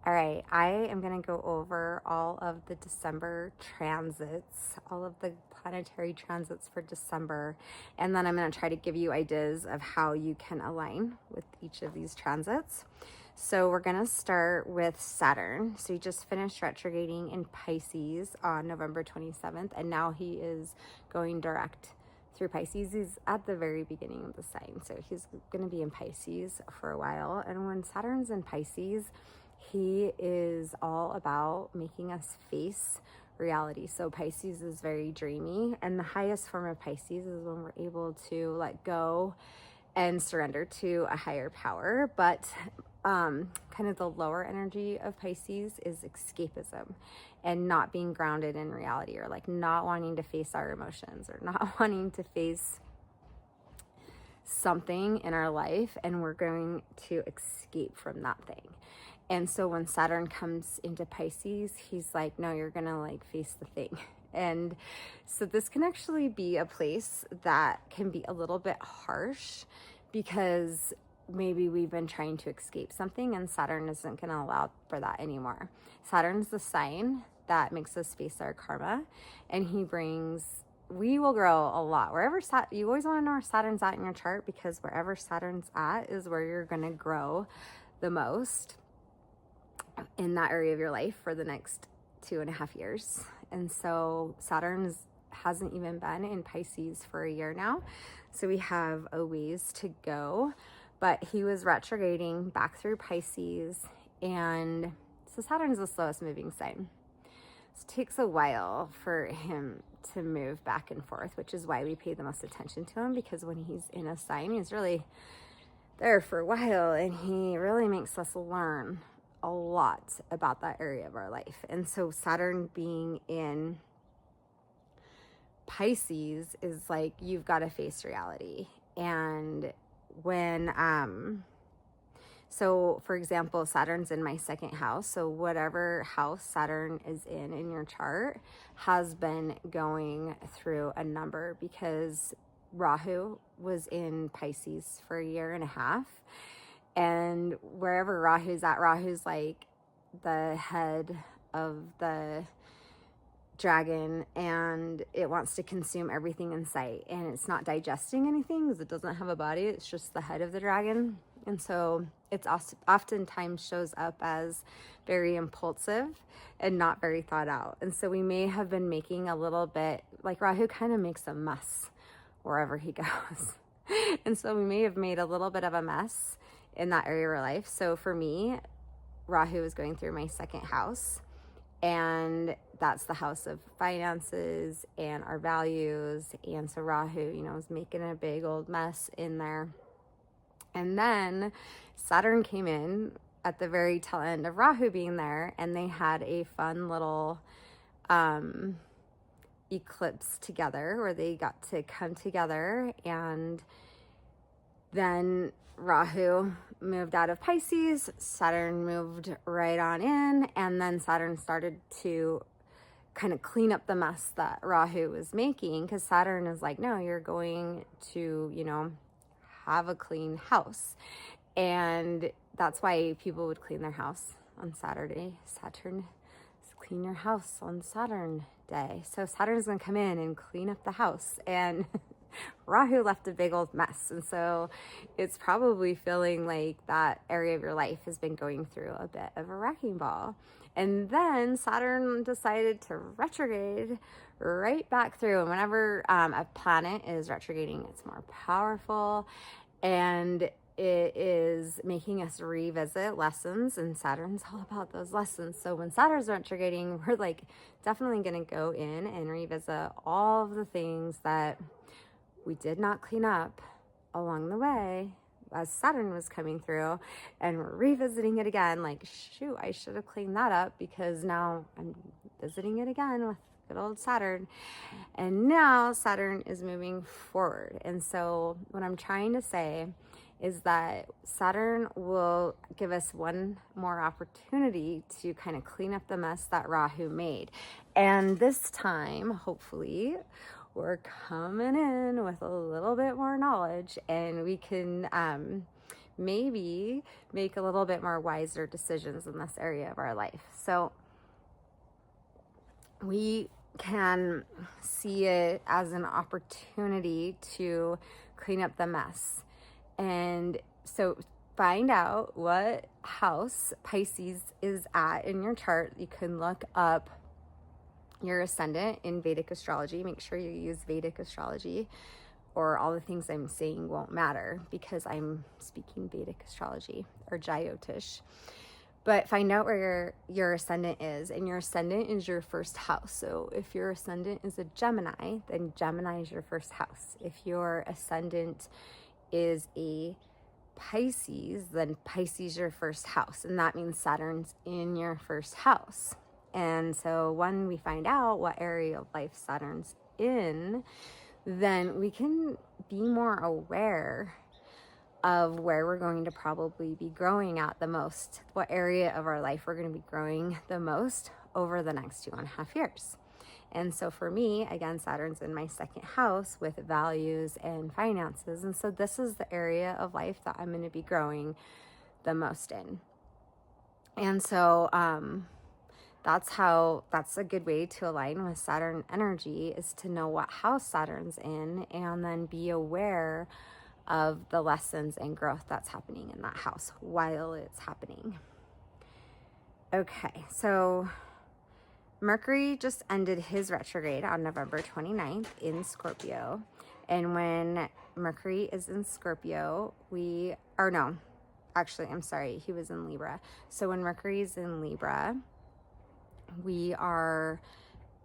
All right, I am going to go over all of the December transits, all of the planetary transits for December, and then I'm going to try to give you ideas of how you can align with each of these transits. So we're going to start with Saturn. So he just finished retrograding in Pisces on November 27th, and now he is going direct through Pisces. He's at the very beginning of the sign, so he's going to be in Pisces for a while. And when Saturn's in Pisces, he is all about making us face reality. So Pisces is very dreamy, and the highest form of Pisces is when we're able to let go and surrender to a higher power. But kind of the lower energy of Pisces is escapism and not being grounded in reality, or like not wanting to face our emotions, or not wanting to face something in our life, and we're going to escape from that thing. And so when Saturn comes into Pisces, he's like, no, you're gonna like face the thing. And so this can actually be a place that can be a little bit harsh, because maybe we've been trying to escape something and Saturn isn't going to allow for that anymore. Saturn's the sign that makes us face our karma, and we will grow a lot wherever you always want to know where Saturn's at in your chart, because wherever Saturn's at is where you're going to grow the most in that area of your life for the next 2.5 years. And so Saturn hasn't even been in Pisces for a year now, so we have a ways to go. But he was retrograding back through Pisces, and so Saturn's the slowest moving sign. So it takes a while for him to move back and forth, which is why we pay the most attention to him, because when he's in a sign, he's really there for a while, and he really makes us learn a lot about that area of our life. And so Saturn being in Pisces is like, you've got to face reality. And when so for example, Saturn's in my second house, so whatever house Saturn is in your chart has been going through a number, because Rahu was in Pisces for 1.5 years, and wherever Rahu's at, Rahu's like the head of the dragon, and it wants to consume everything in sight, and it's not digesting anything because it doesn't have a body. It's just the head of the dragon. And so it's oftentimes shows up as very impulsive and not very thought out. And so we may have been making a little bit, like Rahu kind of makes a mess wherever he goes. And so we may have made a little bit of a mess in that area of our life. So for me, Rahu is going through my second house, and that's the house of finances and our values. And so Rahu, is making a big old mess in there. And then Saturn came in at the very tail end of Rahu being there, and they had a fun little eclipse together where they got to come together. And then Rahu moved out of Pisces, Saturn moved right on in, and then Saturn started to kind of clean up the mess that Rahu was making, because Saturn is like, no, you're going to, have a clean house. And that's why people would clean their house on Saturday. Saturn, clean your house on Saturn day. So Saturn's going to come in and clean up the house, and Rahu left a big old mess. And so it's probably feeling like that area of your life has been going through a bit of a wrecking ball. And then Saturn decided to retrograde right back through. And whenever a planet is retrograding, it's more powerful, and it is making us revisit lessons, and Saturn's all about those lessons. So when Saturn's retrograding, we're like definitely going to go in and revisit all of the things that we did not clean up along the way as Saturn was coming through, and we're revisiting it again. Like, shoot, I should have cleaned that up, because now I'm visiting it again with good old Saturn. And now Saturn is moving forward. And so what I'm trying to say is that Saturn will give us one more opportunity to kind of clean up the mess that Rahu made. And this time, hopefully, we're coming in with a little bit more knowledge, and we can maybe make a little bit more wiser decisions in this area of our life. So we can see it as an opportunity to clean up the mess. And so find out what house Pisces is at in your chart. You can look up your ascendant in Vedic astrology. Make sure you use Vedic astrology, or all the things I'm saying won't matter because I'm speaking Vedic astrology or Jyotish. But find out where your ascendant is, and your ascendant is your first house. So if your ascendant is a Gemini, then Gemini is your first house. If your ascendant is a Pisces, then Pisces is your first house, and that means Saturn's in your first house. And so when we find out what area of life Saturn's in, then we can be more aware of where we're going to probably be growing at the most, what area of our life we're going to be growing the most over the next 2.5 years. And so for me, again, Saturn's in my second house with values and finances. And so this is the area of life that I'm going to be growing the most in. And so that's a good way to align with Saturn energy, is to know what house Saturn's in and then be aware of the lessons and growth that's happening in that house while it's happening. Okay, so Mercury just ended his retrograde on November 29th in Scorpio. And when Mercury is in Scorpio, he was in Libra. So when Mercury is in Libra, we are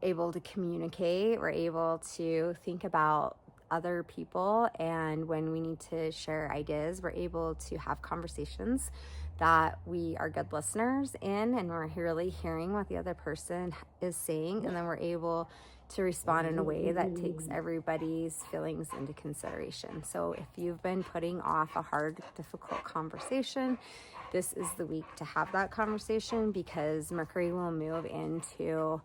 able to communicate, we're able to think about other people, and when we need to share ideas, we're able to have conversations that we are good listeners in, and we're really hearing what the other person is saying, and then we're able to respond in a way that takes everybody's feelings into consideration. So if you've been putting off a hard, difficult conversation, this is the week to have that conversation, because Mercury will move into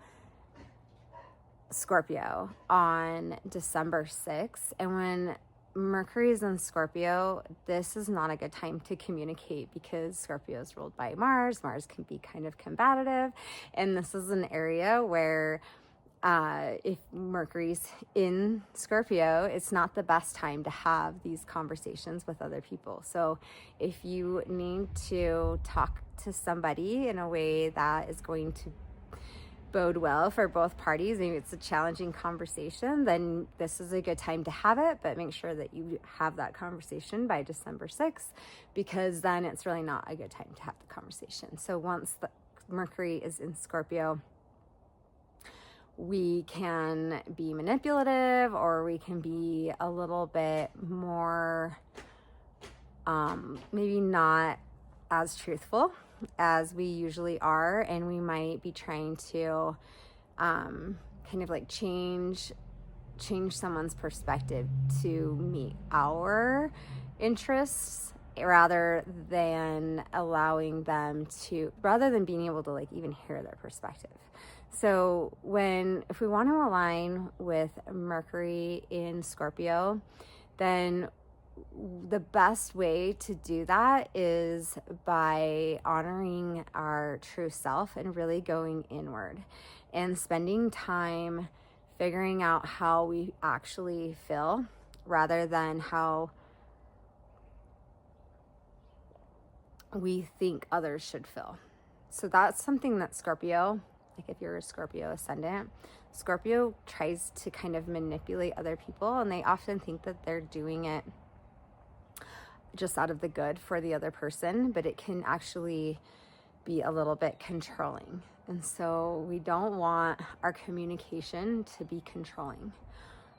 Scorpio on December 6th. And when Mercury is in Scorpio, this is not a good time to communicate, because Scorpio is ruled by Mars. Mars can be kind of combative. And this is an area where if Mercury's in Scorpio, it's not the best time to have these conversations with other people. So if you need to talk to somebody in a way that is going to bode well for both parties, maybe it's a challenging conversation, then this is a good time to have it, but make sure that you have that conversation by December 6th, because then it's really not a good time to have the conversation. So once the Mercury is in Scorpio, we can be manipulative, or we can be a little bit more maybe not as truthful as we usually are, and we might be trying to kind of like change someone's perspective to meet our interests, rather than being able to like even hear their perspective. So if we want to align with Mercury in Scorpio, then the best way to do that is by honoring our true self and really going inward and spending time figuring out how we actually feel, rather than how we think others should feel. So that's something that Scorpio, like if you're a Scorpio ascendant, Scorpio tries to kind of manipulate other people, and they often think that they're doing it just out of the good for the other person, but it can actually be a little bit controlling. And so we don't want our communication to be controlling.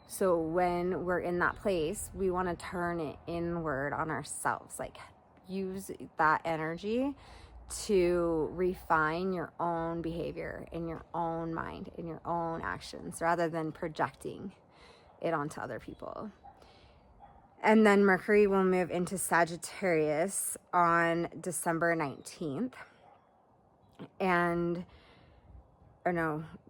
So when we're in that place, we want to turn it inward on ourselves, like use that energy to refine your own behavior in your own mind, in your own actions, rather than projecting it onto other people. And then Mercury will move into Sagittarius on December 19th. And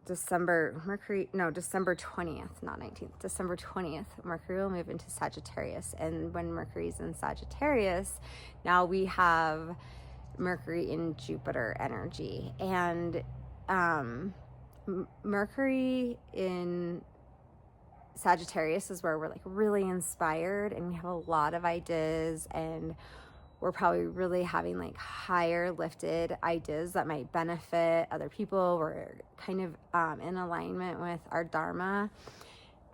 December 20th, not 19th, December 20th, Mercury will move into Sagittarius. And when Mercury's in Sagittarius, now we have Mercury in Jupiter energy. And Mercury in Sagittarius is where we're like really inspired and we have a lot of ideas, and we're probably really having like higher lifted ideas that might benefit other people. We're kind of in alignment with our Dharma,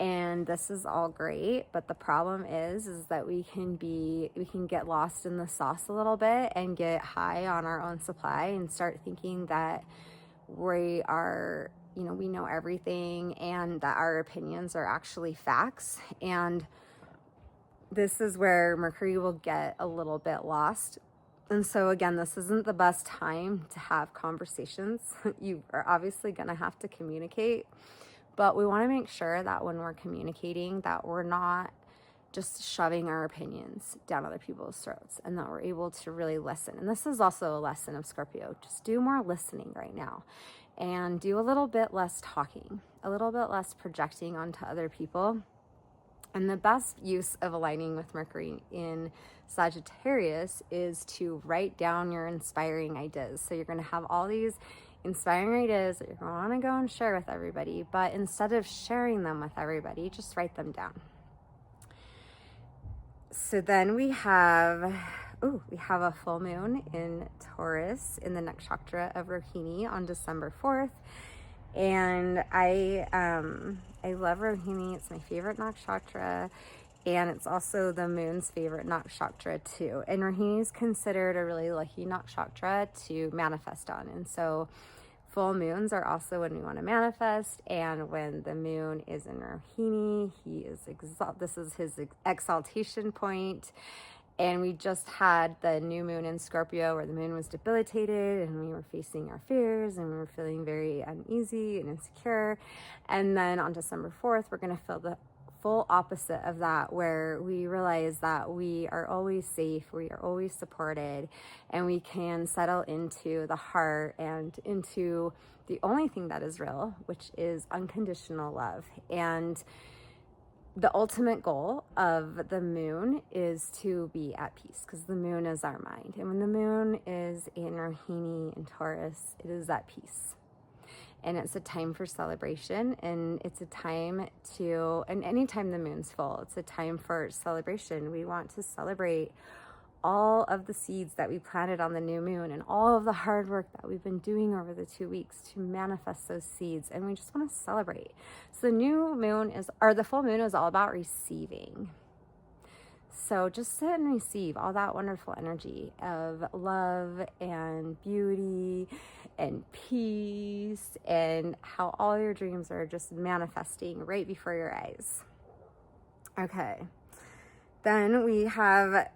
and this is all great. But the problem is that we can get lost in the sauce a little bit and get high on our own supply and start thinking that we are, we know everything and that our opinions are actually facts. And this is where Mercury will get a little bit lost. And so again, this isn't the best time to have conversations. You are obviously going to have to communicate, but we want to make sure that when we're communicating that we're not just shoving our opinions down other people's throats, and that we're able to really listen. And this is also a lesson of Scorpio. Just do more listening right now, and do a little bit less talking, a little bit less projecting onto other people. And the best use of aligning with Mercury in Sagittarius is to write down your inspiring ideas. So you're going to have all these inspiring ideas that you're going to want to go and share with everybody. But instead of sharing them with everybody, just write them down. So then we have a full moon in Taurus in the nakshatra of Rohini on December 4th. And I love Rohini. It's my favorite nakshatra, and it's also the moon's favorite nakshatra too. And Rohini is considered a really lucky nakshatra to manifest on. And so full moons are also when we want to manifest. And when the moon is in Rohini, this is his exaltation point. And we just had the new moon in Scorpio where the moon was debilitated and we were facing our fears and we were feeling very uneasy and insecure. And then on December 4th, we're going to feel the full opposite of that, where we realize that we are always safe, we are always supported, and we can settle into the heart and into the only thing that is real, which is unconditional love. And the ultimate goal of the moon is to be at peace, because the moon is our mind. And when the moon is in Rohini and Taurus, it is at peace. And it's a time for celebration, and it's a time and anytime the moon's full, it's a time for celebration. We want to celebrate all of the seeds that we planted on the new moon and all of the hard work that we've been doing over the 2 weeks to manifest those seeds. And we just want to celebrate. So the full moon is all about receiving. So just sit and receive all that wonderful energy of love and beauty and peace, and how all your dreams are just manifesting right before your eyes. Okay. Then we have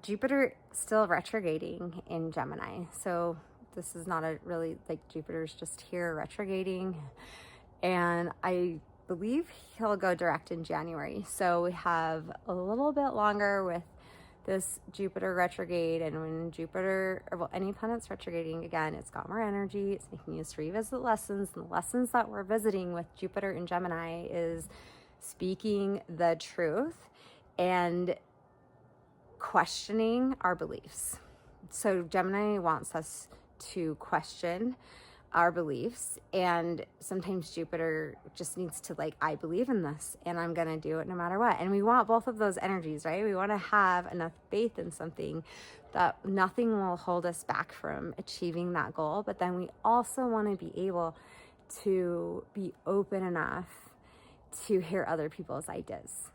Jupiter still retrograding in Gemini. So this is not Jupiter's just here retrograding. And I believe he'll go direct in January. So we have a little bit longer with this Jupiter retrograde. And when any planet's retrograding again, it's got more energy. It's making us revisit lessons. And the lessons that we're visiting with Jupiter in Gemini is speaking the truth and questioning our beliefs. So Gemini wants us to question our beliefs, and sometimes Jupiter just needs to I believe in this and I'm gonna do it no matter what. And we want both of those energies, right? We want to have enough faith in something that nothing will hold us back from achieving that goal, but then we also want to be able to be open enough to hear other people's ideas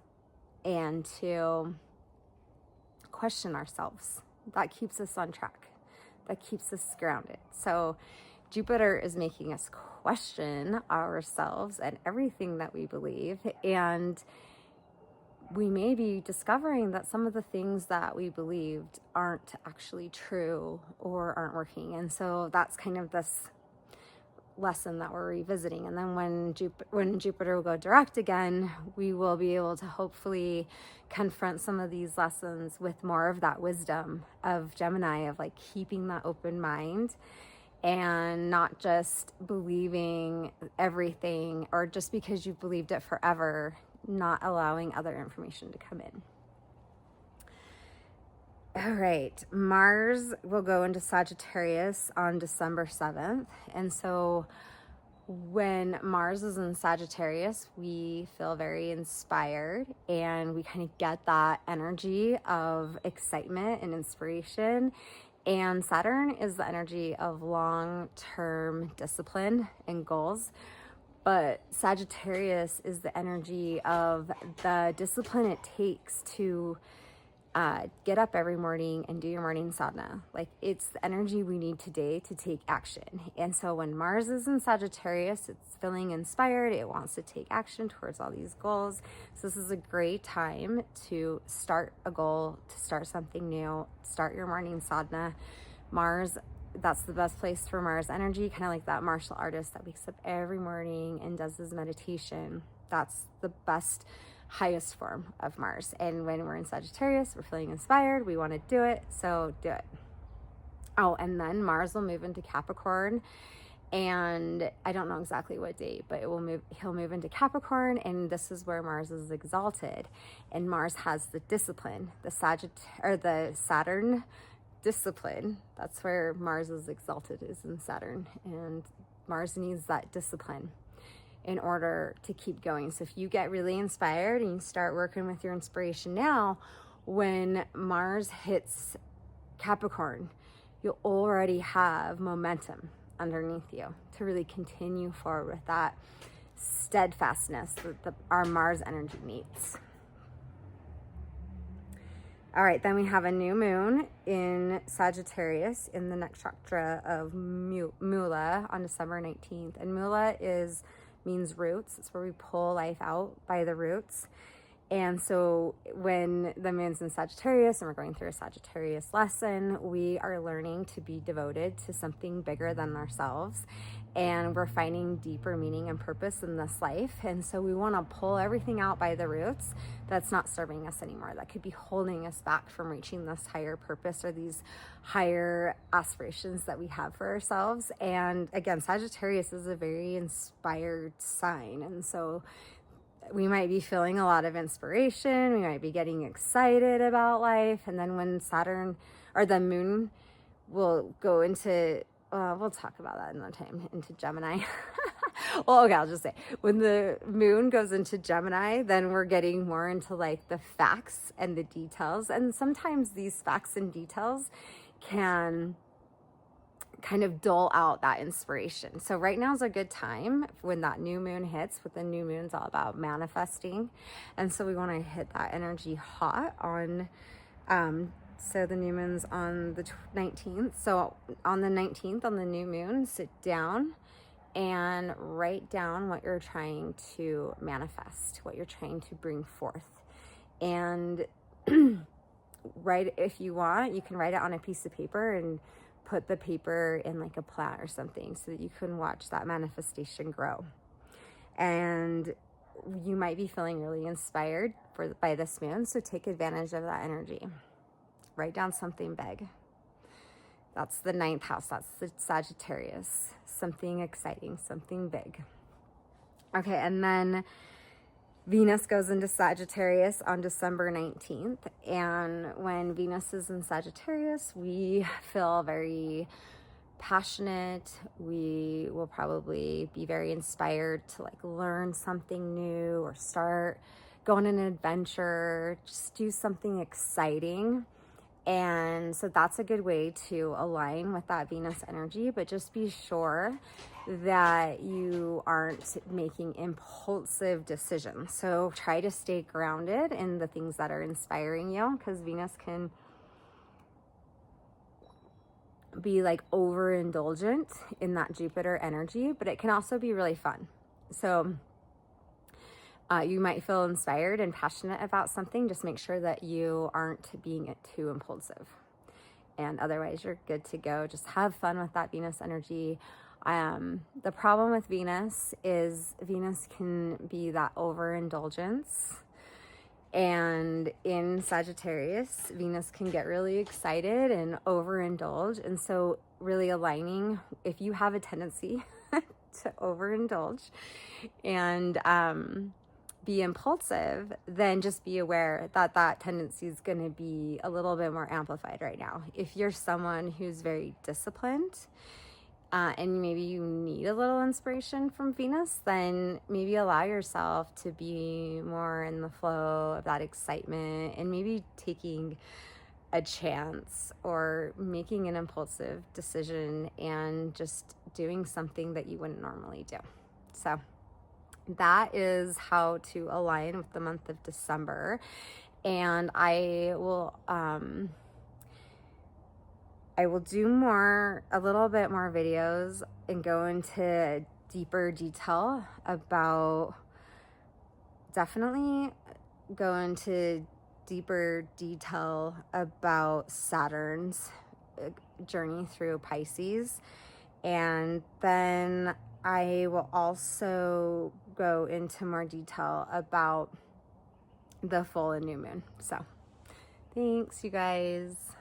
and to question ourselves. That keeps us on track. That keeps us grounded. So Jupiter is making us question ourselves and everything that we believe. And we may be discovering that some of the things that we believed aren't actually true or aren't working. And so that's kind of this lesson that we're revisiting. And then when Jupiter will go direct again, we will be able to hopefully confront some of these lessons with more of that wisdom of Gemini, of keeping that open mind and not just believing everything, or just because you've believed it forever, not allowing other information to come in. All right, Mars will go into Sagittarius on December 7th. And so when Mars is in Sagittarius, we feel very inspired and we kind of get that energy of excitement and inspiration. And Saturn is the energy of long-term discipline and goals. But Sagittarius is the energy of the discipline it takes to get up every morning and do your morning sadhana. Like, it's the energy we need today to take action. And so when Mars is in Sagittarius, it's feeling inspired. It wants to take action towards all these goals. So this is a great time to start a goal, to start something new, start your morning sadhana. Mars, that's the best place for Mars energy, kind of like that martial artist that wakes up every morning and does his meditation. That's the best, highest form of Mars. And when we're in Sagittarius, we're feeling inspired, we want to do it, so do it. Oh, and then Mars will move into Capricorn, and I don't know exactly what date, but he'll move into Capricorn, and this is where Mars is exalted. And Mars has the discipline, the Saturn discipline. That's where Mars is exalted, is in Saturn, and Mars needs that discipline in order to keep going. So if you get really inspired and you start working with your inspiration now, when Mars hits Capricorn, you'll already have momentum underneath you to really continue forward with that steadfastness that our Mars energy needs. All right, then we have a new moon in Sagittarius in the nakshatra of Mula on December 19th. And Mula means roots. It's where we pull life out by the roots. And so when the moon's in Sagittarius and we're going through a Sagittarius lesson, we are learning to be devoted to something bigger than ourselves. And we're finding deeper meaning and purpose in this life. And so we want to pull everything out by the roots that's not serving us anymore, that could be holding us back from reaching this higher purpose or these higher aspirations that we have for ourselves. And again, Sagittarius is a very inspired sign. And so we might be feeling a lot of inspiration. We might be getting excited about life. And then when Saturn or the moon will go into, we'll talk about that another time, into Gemini. Well, okay, I'll just say when the moon goes into Gemini, then we're getting more into like the facts and the details. And sometimes these facts and details can kind of dull out that inspiration. So right now is a good time when that new moon hits. With the new moon's all about manifesting, and so we want to hit that energy hot on so the new moon's on the 19th. So on the 19th, on the new moon, sit down and write down what you're trying to manifest, what you're trying to bring forth. And write, if you want, you can write it on a piece of paper and put the paper in like a plant or something so that you can watch that manifestation grow. And you might be feeling really inspired by this moon, so take advantage of that energy. Write down something big. That's the 9th house. That's the Sagittarius. Something exciting, something big. Okay, and then Venus goes into Sagittarius on December 19th. And when Venus is in Sagittarius, we feel very passionate. We will probably be very inspired to like learn something new or start going on an adventure, just do something exciting. And so that's a good way to align with that Venus energy, but just be sure that you aren't making impulsive decisions. So try to stay grounded in the things that are inspiring you, because Venus can be like overindulgent in that Jupiter energy, but it can also be really fun. So you might feel inspired and passionate about something. Just make sure that you aren't being too impulsive. And otherwise, you're good to go. Just have fun with that Venus energy. The problem with Venus is Venus can be that overindulgence. And in Sagittarius, Venus can get really excited and overindulge. And so really aligning, if you have a tendency to overindulge and be impulsive, then just be aware that that tendency is going to be a little bit more amplified right now. If you're someone who's very disciplined, and maybe you need a little inspiration from Venus, then maybe allow yourself to be more in the flow of that excitement and maybe taking a chance or making an impulsive decision and just doing something that you wouldn't normally do. So that is how to align with the month of December. And I will do a little bit more videos and go into deeper detail about, definitely go into deeper detail about Saturn's journey through Pisces. And then I will also go into more detail about the full and new moon. So thanks, you guys.